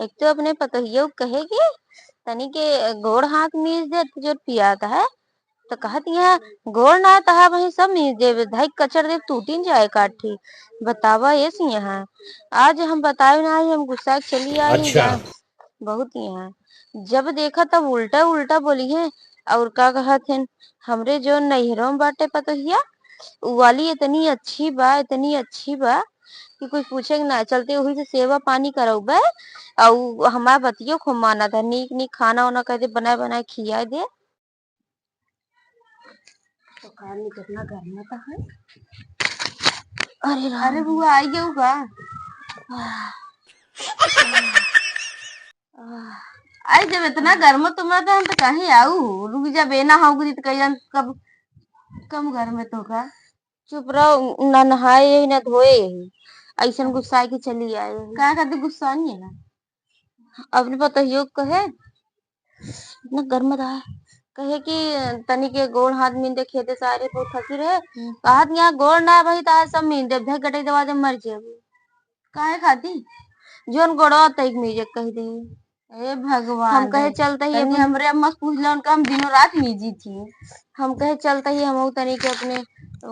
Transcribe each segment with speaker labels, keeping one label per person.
Speaker 1: एक तो अपने पतोहियो कहेगी तनी के गोड़ हाथ मीस दे जो पियाता है तो कहत यहाँ गोड़ ना तहा वही सब मीस दे धाई कचर दे टूटी जाए काठी बतावा ये सी यहाँ आज हम बताए ना आई हम गुस्सा चली आई
Speaker 2: अच्छा।
Speaker 1: जा बहुत ही है जब देखा तब उल्टा उल्टा बोली है और का कहत है हमरे जो नैहरों में बाटे पतोहिया उ वाली इतनी अच्छी बा कि कोई पूछे ना चलते वही से सेवा पानी करौबे और हमारा बतियो खूब माना था नीक नीक खाना वाना कहते बनाए बनाए खिया दे तो खाने कितना करना था है। अरे बुआ आई गए का आई जब इतना गर्म तुम्हारा तो हम तो कहीं आऊ रुक जा बेना हो गुरी तो कहीं कब कम घर में तो का चुप रहो ना नहाए यही ना धोए यही ऐसा गुस्सा की चली आए क्या कहते गुस्सा नहीं है ना अपने पता योग कहे इतना गर्म रहा कहे कि तनी के गोड़ हाथ मींदे खेते सारे बहुत थकी रहे कहा यहाँ गोड़ ना भाई तार सब मींदे भे गटे दवा दे मर जाए काहे खाती जोन गोड़वा तक मीजे कह दे ए भगवान हम कहे चलता ही हमरे अम्मा पूछ लो उनका हम दिनों रात मीजी थी हम कहे चलता ही हम तनी के अपने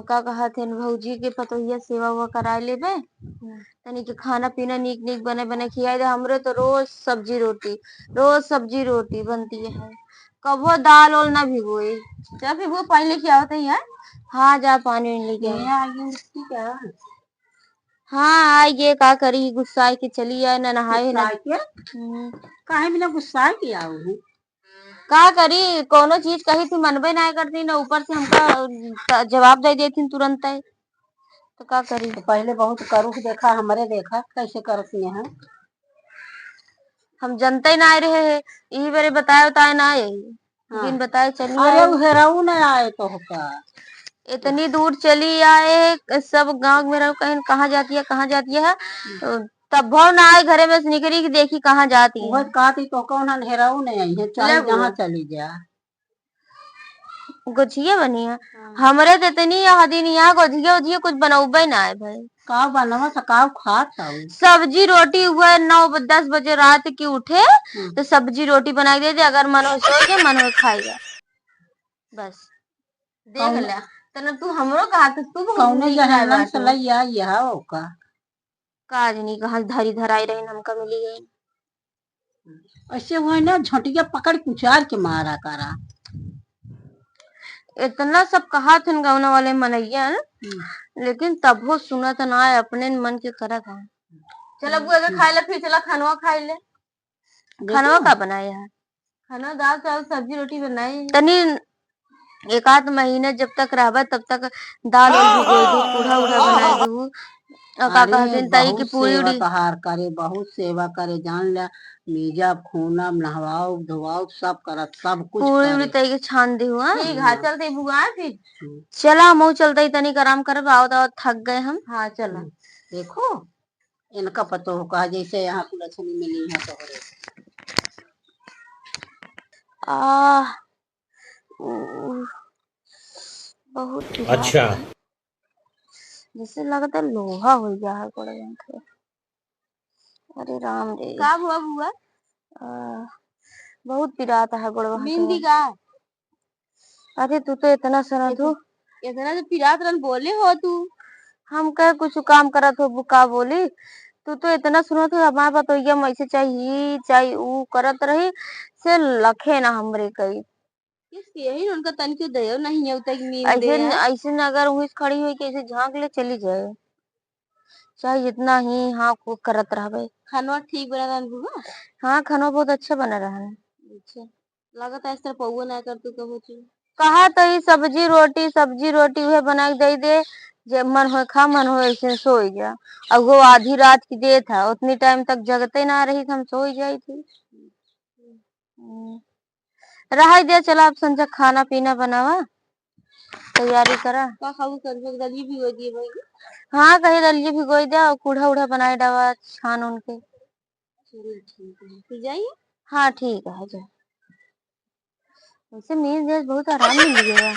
Speaker 1: का कहा थे भौजी के पतोहिया सेवा हुआ करा लेबे तनी के खाना पीना नीक नीक बने बने खियाई दे हमरे तो रोज सब्जी रोटी बनती है कबो दाल ओल ना भिगोए जा फिर वो पानी लेके आवत है हाँ जा पानी लेके क्या हाँ आइए का करी गुस्सा के चली आए ना नहाए ना काहे बिना गुस्सा किया का करी कोनो चीज कही थी मनबे ना करती ना ऊपर से हमका जवाब दे देती तुरंत है तो का करी तो पहले बहुत करू देखा हमारे देखा कैसे करती हैं हम जनते ही ना आए रहे हैं यही बारे बताए ना आए बिन बताए चली
Speaker 2: अरे
Speaker 1: आए
Speaker 2: हेराऊ न आए तो का
Speaker 1: इतनी दूर चली आए सब गांव में रहो कहीं कहाँ जाती है तो तब भो ना आए घरे में से निकली कि देखी कहाँ जाती है
Speaker 2: कहती तो कौन हेराऊ नहीं आई है चाहे जहाँ चली जा
Speaker 1: गोझिया बनी है हमरे तो इतनी हदी नहीं है गोझिया उझिया कुछ बनौबे ना है भाई
Speaker 2: का बनवा का खाता
Speaker 1: सब्जी रोटी हुआ 9-10 बजे रात की उठे तो सब्जी रोटी बना दे दे अगर मन हो सो के मन हो खाएगा बस देख ले तना तू हमरो कहा तो तू
Speaker 2: कौने जहन्नम से लइया यह का
Speaker 1: काज नहीं कहा धरी धराई रही हमका मिली गई
Speaker 2: ऐसे हुए ना झोटिया पकड़ कुचार के मारा करा
Speaker 1: इतना सब कहा थे गाँव वाले मनैया लेकिन तब वो सुना था ना अपने मन के करा था चलो बुआ के खाए ले फिर चला खानवा खाए ले खानवा का बनाया है खाना दाल चावल सब्जी रोटी बनाई तनी एक आध महीने जब तक रहबा तब तक दाल भिगोई दू कूढ़ा उड़ा बनाई दू का कहते ताई की पूरी उड़ी
Speaker 2: तहार करे बहुत सेवा करे जान ले मीजा खूना नहवाओ धोवाओ सब करत सब कुछ
Speaker 1: पूरी उड़ी ताई के छान दी हुआ ठीक है चलते बुआ फिर चला हम चलते तनिक आराम करब आओ तो थक गए हम हाँ चला
Speaker 2: देखो इनका पता हो कहा जैसे यहाँ की लक्ष्मी मिली है तो
Speaker 1: बहुत
Speaker 2: अच्छा
Speaker 1: जैसे लगता है लोहा हो गया है बड़े से अरे राम रे का हुआ बुआ बहुत पिराता है बड़वा बिंदी का अरे तू तो इतना सना तू इतना तो पिरात रन बोले हो तू हम कह कुछ काम करत हो बुका बोली तू तो इतना सुनत हो हमारे बतोइया ऐसे चाहिए ऊ करत रही से लखे ना हमरे कई यही उनका तन क्यों दयो नहीं है उतक नींद दे ऐसे अगर वही खड़ी हुई के ऐसे झांक ले चली जाए चाहे जितना ही हाँ को करत रहबे खाना ठीक बना रहन बुआ हाँ खाना बहुत अच्छा बना रहा है अच्छा लगता है इस तरह पौवा ना कर तू कहो कहा तो ही सब्जी रोटी वह बना के दे दे जब मन हो खा मन हो ऐसे सो जा और वो आधी रात की दे था उतनी टाइम तक जगते ना रही हम सो जाई थी रहा दे चला अब संजा खाना पीना बनावा तैयारी करा का खाऊ कर दलिए भिगो दिए भाई हाँ कहीं दलिए भिगोई दे और कूढ़ा उड़ा बनाए डावा छान उनके चलिए ठीक है फिर जाइए हाँ ठीक है जा वैसे मेरे देश बहुत आराम मिल गया